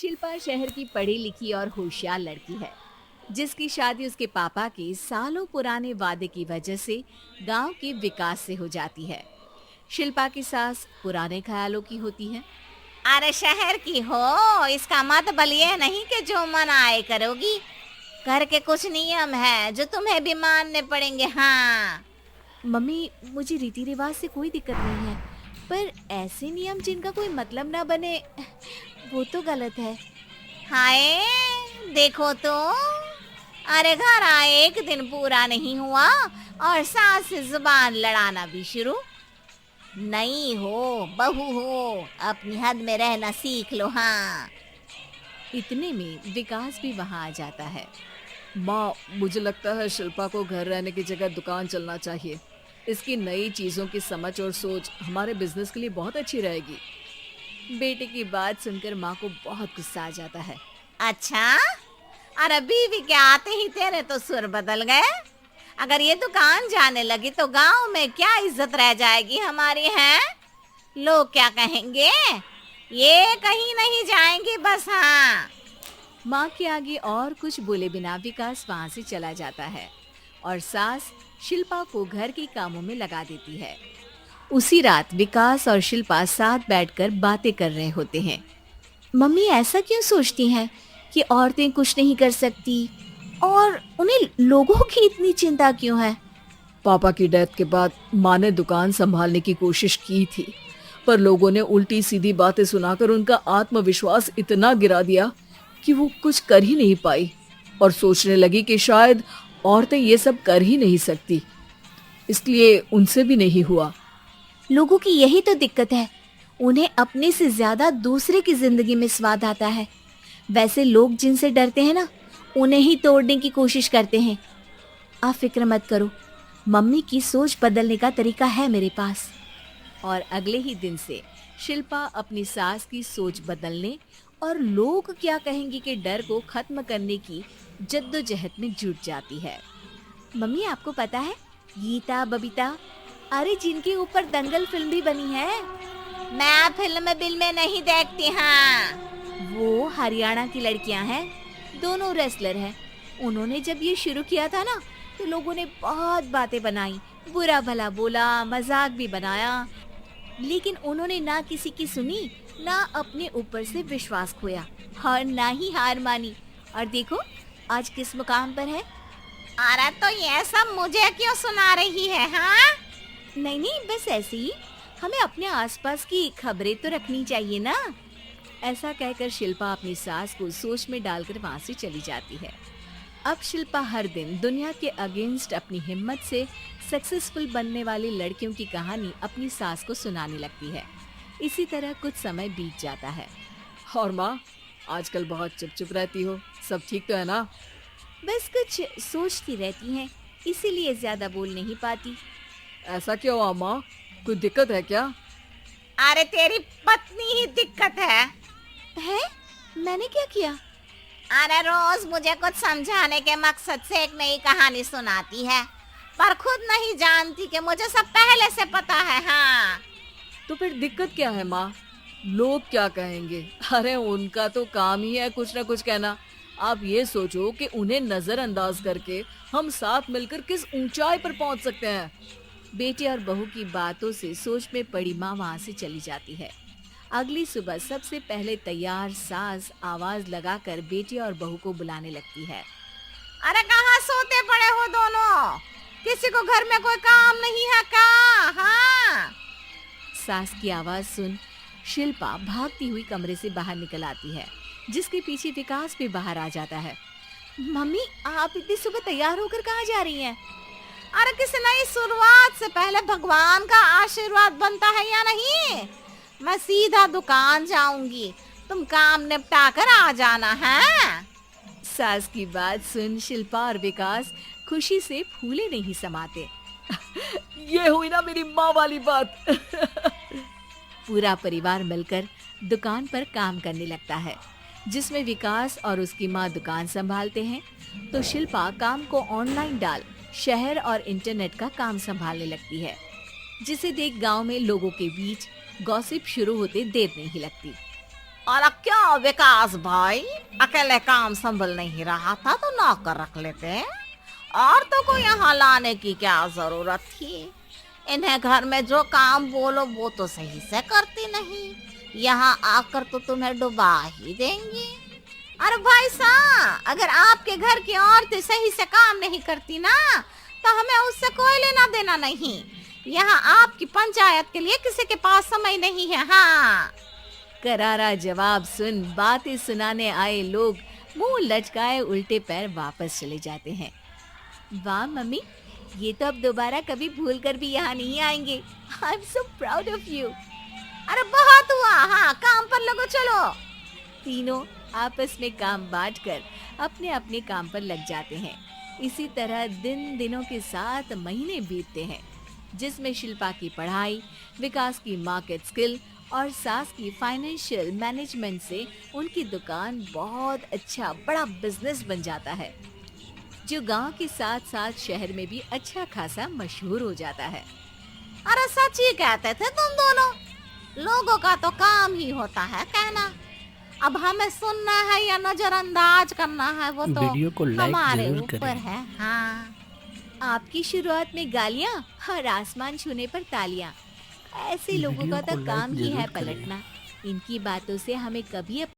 शिल्पा शहर की पढ़ी लिखी और होशियार लड़की है, जिसकी शादी उसके पापा के सालों पुराने वादे की वजह से गांव के विकास से हो जाती है। शिल्पा की सास पुराने ख्यालों की होती है। अरे शहर की हो, इसका मतलब ये नहीं कि जो मन आए करोगी। घर के कुछ नियम है जो तुम्हें भी मानने पड़ेंगे। हाँ। मम्मी, मुझे रीति रिवाज से कोई दिक्कत नहीं है, पर ऐसे नियम जिनका कोई मतलब ना बने, वो तो गलत है। हाय, देखो तो। अरे घर आए एक दिन पूरा नहीं हुआ और सास से जुबान लड़ाना भी शुरू। नहीं हो, बहू हो, अपनी हद में रहना सीख लो। हाँ। इतने में विकास भी वहां आ जाता है। माँ, मुझे लगता है शिल्पा को घर रहने की जगह दुकान चलना चाहिए। इसकी नई चीजों की समझ और सोच हमारे बिजनेस के लिए बहुत अच्छी रहेगी। बेटे की बात सुनकर माँ को बहुत गुस्सा आ जाता है। अच्छा, अरे बीवी के आते ही तेरे तो सुर बदल गए। अगर ये दुकान जाने लगी तो गांव में क्या इज्जत रह जाएगी हमारी। है लोग क्या कहेंगे? ये कहीं नहीं जाएंगी बस। हाँ। माँ के आगे और कुछ बोले बिना विकास वहां से चला जाता है और सास शिल्पा को घर के कामों में लगा देती है। उसी रात विकास और शिल्पा साथ बैठकर बातें कर रहे होते हैं। मम्मी ऐसा क्यों सोचती हैं कि औरतें कुछ नहीं कर सकती, और उन्हें लोगों की इतनी चिंता क्यों है? पापा की डेथ के बाद माँ ने दुकान संभालने की कोशिश की थी, पर लोगों ने उल्टी सीधी बातें सुनाकर उनका आत्मविश्वास इतना गिरा दिया कि वो कुछ कर ही नहीं पाई और सोचने लगी कि शायद औरतें ये सब कर ही नहीं सकती। इसलिए उनसे भी नहीं हुआ। लोगों की यही तो दिक्कत है, उन्हें अपने से ज्यादा दूसरे की जिंदगी में स्वाद आता है। वैसे लोग जिनसे डरते हैं ना, उन्हें ही तोड़ने की कोशिश करते हैं। आप फिक्र मत करो, मम्मी की सोच बदलने का तरीका है मेरे पास। और अगले ही दिन से शिल्पा अपनी सास की सोच बदलने और लोग क्या कहेंगे के डर को खत्म करने की जद्दोजहद में जुट जाती है। मम्मी, आपको पता है गीता, बबीता, अरे जिनके ऊपर दंगल फिल्म भी बनी है, मैं फिल्म बिल में नहीं देखती। हाँ। वो हरियाणा की लड़कियां हैं, दोनों रेसलर हैं। उन्होंने जब ये शुरू किया था ना, तो लोगों ने बहुत बातें बनाई, बुरा भला बोला, मजाक भी बनाया, लेकिन उन्होंने ना किसी की सुनी, ना अपने ऊपर से विश्वास खोया और ना ही हार मानी। और देखो आज किस मुकाम पर है। अरे तो ये सब मुझे क्यों सुना रही है? हाँ। नहीं नहीं, बस ऐसे ही, हमें अपने आसपास की खबरें तो रखनी चाहिए ना। ऐसा कहकर शिल्पा अपनी सास को सोच में डालकर वहां से चली जाती है। अब शिल्पा हर दिन दुनिया के अगेंस्ट अपनी हिम्मत से सक्सेसफुल बनने वाली लड़कियों की कहानी अपनी सास को सुनाने लगती है। इसी तरह कुछ समय बीत जाता है। और माँ, आजकल बहुत चुप रहती हो, सब ठीक तो है ना? बस कुछ सोचती रहती हैं, इसीलिए ज्यादा बोल नहीं पाती। ऐसा क्यों हुआ माँ? कोई दिक्कत है क्या? अरे तेरी पत्नी ही दिक्कत है। मैंने क्या किया? अरे रोज मुझे कुछ समझाने के मकसद से एक नई कहानी सुनाती है, पर खुद नहीं जानती कि मुझे सब पहले से पता है। हाँ। तो फिर दिक्कत क्या है माँ? लोग क्या कहेंगे? अरे उनका तो काम ही है कुछ ना कुछ कहना। आप ये सोचो कि उन्हें नजरअंदाज करके हम साथ मिलकर किस ऊंचाई पर पहुंच सकते हैं। बेटे और बहू की बातों से सोच में पड़ी माँ वहां से चली जाती है। अगली सुबह सबसे पहले तैयार सास आवाज लगाकर बेटे और बहू को बुलाने लगती है। अरे कहाँ सोते पड़े हो दोनों? किसी को घर में कोई काम नहीं है क्या? हाँ। सास की आवाज सुन शिल्पा भागती हुई कमरे से बाहर निकल आती है, जिसके पीछे विकास भी बाहर आ जाता है। मम्मी, आप इतनी सुबह तैयार होकर कहाँ जा रही हैं? अरे किसी नई शुरुआत से पहले भगवान का आशीर्वाद बनता है या नहीं? मैं सीधा दुकान जाऊंगी, तुम काम निपटा कर आ जाना है। सास की बात सुन शिल्पा और विकास खुशी से फूले नहीं समाते। ये हुई ना मेरी माँ वाली बात। पूरा परिवार मिलकर दुकान पर काम करने लगता है, जिसमें विकास और उसकी माँ दुकान संभालते हैं, तो शिल्पा काम को ऑनलाइन डाल शहर और इंटरनेट का काम संभालने लगती है, जिसे देख गांव में लोगों के बीच गॉसिप शुरू होते देर नहीं लगती। और क्या विकास भाई, अकेले काम संभल नहीं रहा था तो नौकर रख लेते। और तो को यहाँ लाने की क्या जरूरत थी? इन्हें घर में जो काम बोलो वो तो सही से करती नहीं, यहाँ आकर तो तुम्हें डुबा ही देंगी। अरे भाई साहब, अगर आपके घर की औरतें सही से काम नहीं करती ना तो हमें उससे कोई लेना देना नहीं। यहाँ आपकी पंचायत के लिए किसी के पास समय नहीं है। हाँ, करारा जवाब सुन बातें सुनाने आए लोग मुंह लटकाए उल्टे पैर वापस चले जाते हैं। वाह मम्मी, ये तो अब दोबारा कभी भूल कर भी यहाँ नहीं आएंगे। I am so proud of you. अरे बहुत हुआ, हाँ काम पर लगो चलो। तीनों आपस में काम बांटकर अपने अपने काम पर लग जाते हैं। इसी तरह दिनों के साथ महीने बीतते हैं, जिसमें शिल्पा की पढ़ाई, विकास की मार्केट स्किल और सास की फाइनेंशियल मैनेजमेंट से उनकी दुकान बहुत अच्छा बड़ा बिजनेस बन जाता है, जो गांव के साथ साथ शहर में भी अच्छा खासा मशहूर हो जाता है। अरे सच ही कहते थे तुम दोनों, लोगों का तो काम ही होता है कहना। अब हमें सुनना है या नजरअंदाज करना है वो तो वीडियो को लाइक हमारे जरूर ऊपर करें। है। हाँ, आपकी शुरुआत में गालियां और आसमान छूने पर तालियां, ऐसे लोगों वीडियो का को तो लाइक काम ही है जरूर करें। पलटना। इनकी बातों से हमें कभी